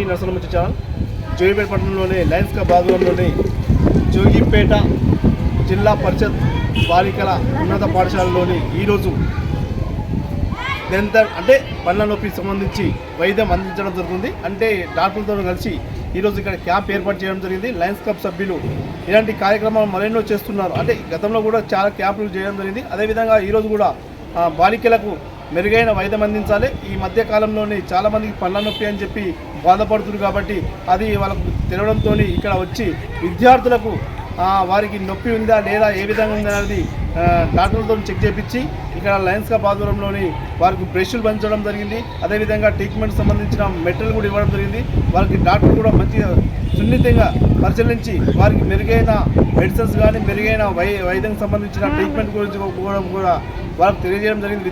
Narasamma channel. Jogipet పట్టణంలోని Lions club ఆధ్వర్యంలోని జోగిపేట జిల్లా పరిషత్ బాలికల ఉన్నత పాఠశాలలోని ఈరోజు అంటే పళ్ళ నొప్పికి సంబంధించి వైద్యం అందించడం జరుగుతుంది. అంటే డాక్టర్లతో కలిసి ఈరోజు ఇక్కడ క్యాంప్ ఏర్పాటు చేయడం జరిగింది. లయన్స్ క్లబ్ సభ్యులు ఇలాంటి కార్యక్రమాలు మరెన్నో చేస్తున్నారు. అంటే గతంలో కూడా చాలా క్యాంపులు చేయడం జరిగింది. అదేవిధంగా ఈరోజు కూడా బాలికలకు మెరుగైన వైద్యం అందించాలి. ఈ మధ్య కాలంలోనే చాలామందికి పళ్ళ నొప్పి అని చెప్పి బాధపడుతున్నారు. కాబట్టి అది వాళ్ళకు తెలవడంతో ఇక్కడ వచ్చి విద్యార్థులకు వారికి నొప్పి ఉందా లేదా ఏ విధంగా ఉందా అనేది డాక్టర్లతో చెక్ చేయించి ఇక్కడ లయన్స్ క్లబ్ ఆధ్వర్యంలోని వారికి బ్రష్లు పంచడం జరిగింది. అదేవిధంగా ట్రీట్మెంట్ సంబంధించిన మెటీరియల్ కూడా ఇవ్వడం జరిగింది. వారికి డాక్టర్ కూడా మంచిగా సున్నితంగా పరిశీలించి వారికి మెరుగైన మెడిసిన్స్ కానీ మెరుగైన వైద్యం సంబంధించిన ట్రీట్మెంట్ గురించి కూడా వాళ్ళకు తెలియజేయడం జరిగింది.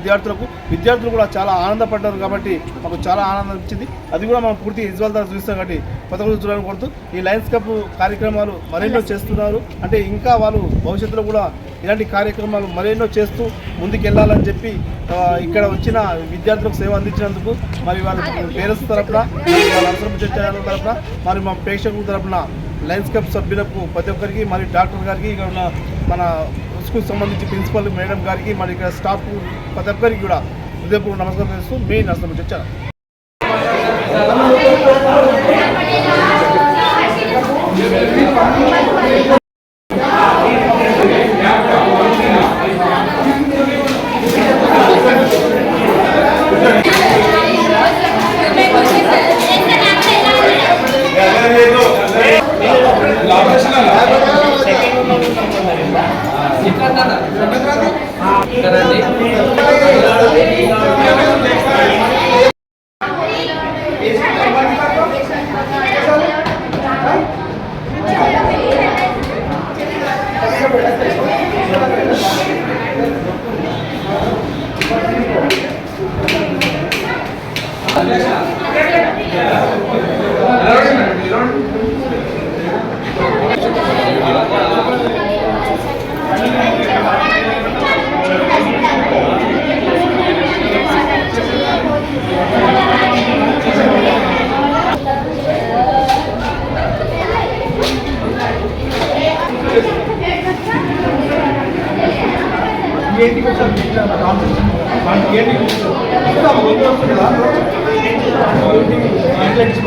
విద్యార్థులు కూడా చాలా ఆనందపడ్డారు. కాబట్టి మాకు చాలా ఆనందం ఇచ్చింది. అది కూడా మనం పూర్తి విజువల్ ద్వారా చూస్తాం. కాబట్టి కొత్త రోజు చూడాలని కోరుతూ ఈ లయన్స్ క్లబ్ కార్యక్రమాలు మరెన్నో చేస్తున్నారు. అంటే ఇంకా వాళ్ళు భవిష్యత్తులో కూడా ఇలాంటి కార్యక్రమాలు మరెన్నో చేస్తూ ముందుకెళ్లాలని చెప్పి ఇక్కడ వచ్చిన విద్యార్థులకు సేవ అందించినందుకు మరి వాళ్ళ పేరెంట్స్ తరఫున వాళ్ళ నరసమ్మ ఛానల్ తరఫున మరి మా ప్రేక్షకుల తరఫున లయన్స్ క్లబ్ సభ్యులకు ప్రతి ఒక్కరికి మరి డాక్టర్ గారికి ఇక్కడ ఉన్న మన స్కూల్ సంబంధించి ప్రిన్సిపల్ మేడం గారికి మరి ఇక్కడ స్టాఫ్ ప్రతి ఒక్కరికి కూడా హృదయపూర్వక నమస్కారం చేస్తూ మీ నరసమ్మ ఛానల్.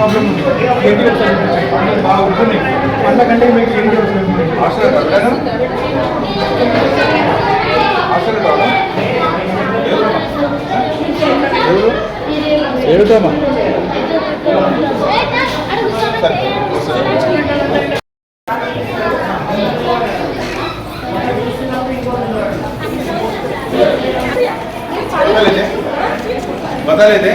ప్రాబ్లం ఉంది. బాగా ఉంటున్నాయి. అందుకంటే మీకు ఏంటి ఏమిటమ్మా बता लेते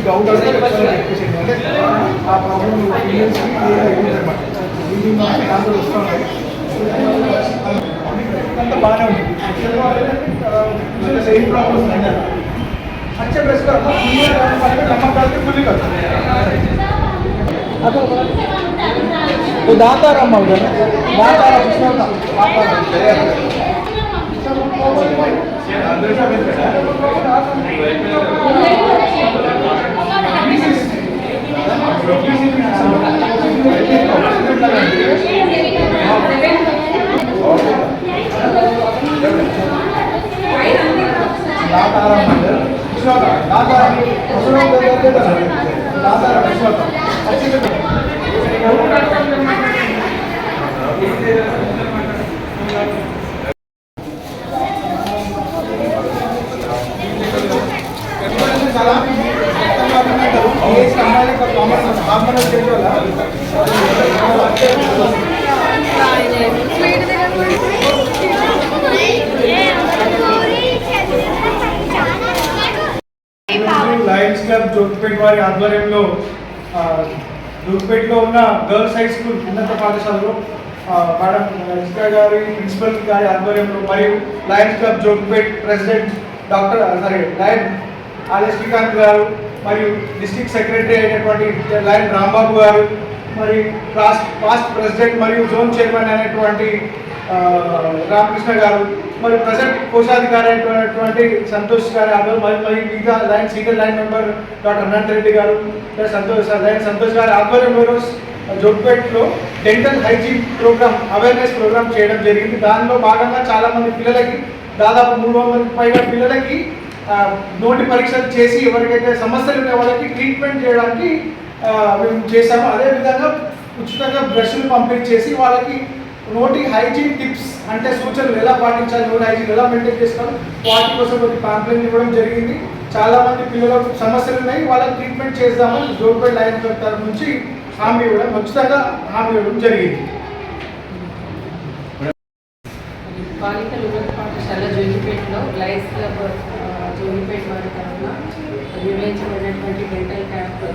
डाउट आ प्रॉब्लम बाने सेम प्रॉब्लम अच्छे प्रेस कर नमक डाल के फुली कर तो दाता रम्मा उधर दाता Right. లయన్స్ క్లబ్ జోగిపేట వారి ఆధ్వర్యంలో జోగిపేటలో ఉన్న గర్ల్స్ హై స్కూల్ ఉన్నత పాఠశాలలో మేడం రజిత గారి ప్రిన్సిపల్ గారి ఆధ్వర్యంలో మరియు lions club Jogipet president lion RS Srikanth గారు మరియు డిస్ట్రిక్ట్ సెక్రటరీ అయినటువంటి లయన్ రాంబాబు గారు మరియు పాస్ట్ ప్రెసిడెంట్ మరియు జోన్ చైర్మన్ అయినటువంటి రామకృష్ణ గారు మరియు ప్రజెంట్ కోశాధికారి అయినటువంటి సంతోష్ గారి ఆధ్వర్యం మరియు మిగతా line senior line member doctor Anant Reddy గారు సంతోష్ గారి ఆధ్వర్యంలో జోగిపేటలో dental hygiene programme awareness programme చేయడం జరిగింది. దానిలో భాగంగా చాలామంది పిల్లలకి దాదాపు 300 పైగా పిల్లలకి నోటి పరీక్షలు చేసి ఎవరికైతే సమస్యలు ఉంటే వాళ్ళకి ట్రీట్మెంట్ చేయడానికి మేము చేశాము. అదేవిధంగా ఉచితంగా బ్రష్లు పంపిణీ చేసి వాళ్ళకి నోటి హైజీన్ టిప్స్ అంటే సూచనలు ఎలా పాటించాలి, నోటి హైజీన్ ఎలా మెయింటైన్ చేసుకోవాలి వాటి కోసం కొన్ని పాంప్లెట్ ఇవ్వడం జరిగింది. చాలామంది పిల్లలకు సమస్యలు ఉన్నాయి, వాళ్ళకి ట్రీట్మెంట్ చేద్దామని జోగిపేట లయన్స్ క్లబ్ తరఫు నుంచి హామీ ఇవ్వడం ఉచితంగా హామీ ఇవ్వడం జరిగింది. బాలికల ఉన్నత పాఠశాల జోగిపేటలో లయన్స్ క్లబ్ జోగిపేట వారి తరఫున నిర్వహించబడినటువంటి డెంటల్ క్యాంప్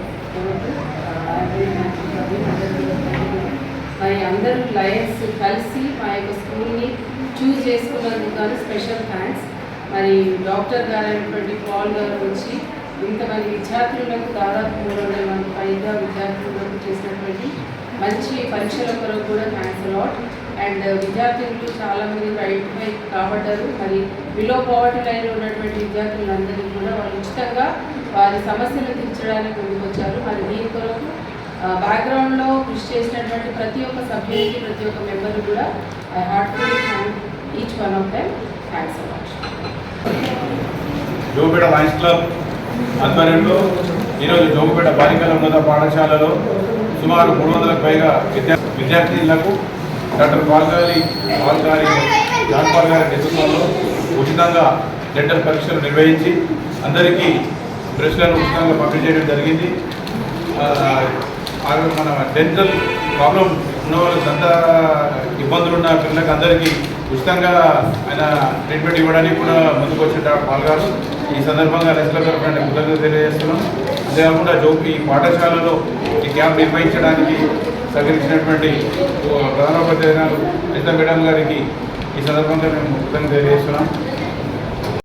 మరి అందరూ లయన్స్ కలిసి మా యొక్క స్కూల్ని చూస్ చేసుకున్నందుకు గాను స్పెషల్ థ్యాంక్స్. మరి డాక్టర్ గారు అయినటువంటి పాల్ గారు వచ్చి ఇంతమంది విద్యార్థులకు దాదాపు 300 మంది పైగా విద్యార్థులకు చేసినటువంటి మంచి పరీక్షల కొరకు కూడా థ్యాంక్స్ అలాట్. అండ్ విద్యార్థులు చాలామంది ఐడెంటిఫై కాబడ్డారు. మరి బిలో పావర్టీ లైన్లో ఉన్నటువంటి విద్యార్థులందరికీ కూడా వాళ్ళు ఉచితంగా వారి సమస్యలు తీర్చడానికి ముందుకొచ్చారు. మరి దీని కొరకు బ్యాక్గ్రౌండ్లో కృషి చేసినటువంటి ప్రతి ఒక్క సభ్యునికి ప్రతి ఒక్క మెంబర్ కూడా I heartfully thank each one of them. Thanks so much. Jogipet lions club ఆధ్వర్యంలో ఈరోజు జోగిపేట బాలికల ఉన్నత పాఠశాలలో సుమారు 300కు పైగా విద్యార్థులకు డాక్టర్ పాల్ గారి జాన్ పాల్ గారి నేతృత్వంలో ఉచితంగా డెంటల్ పరీక్షలు నిర్వహించి అందరికీ బ్రష్లను ఉచితంగా పంపిణీ చేయడం జరిగింది. మన డెంటల్ ప్రాబ్లం ఉన్న వాళ్ళకి అంత ఇబ్బందులు ఉన్న పిల్లలకు అందరికీ ఉచితంగా ఆయన ట్రీట్మెంట్ ఇవ్వడానికి కూడా ముందుకు వచ్చిన డాక్టర్ పాల్ గారు ఈ సందర్భంగా రైతుల తరఫున కృతజ్ఞతలు తెలియజేస్తున్నాం. అంతేకాకుండా ఈ పాఠశాలలో ఈ క్యాంప్ నిర్వహించడానికి సహకరించినటువంటి ప్రధానోపాధ్యాయులు రైతా మేడం గారికి ఈ సందర్భంగా మేము కృతజ్ఞతలు తెలియజేస్తున్నాం.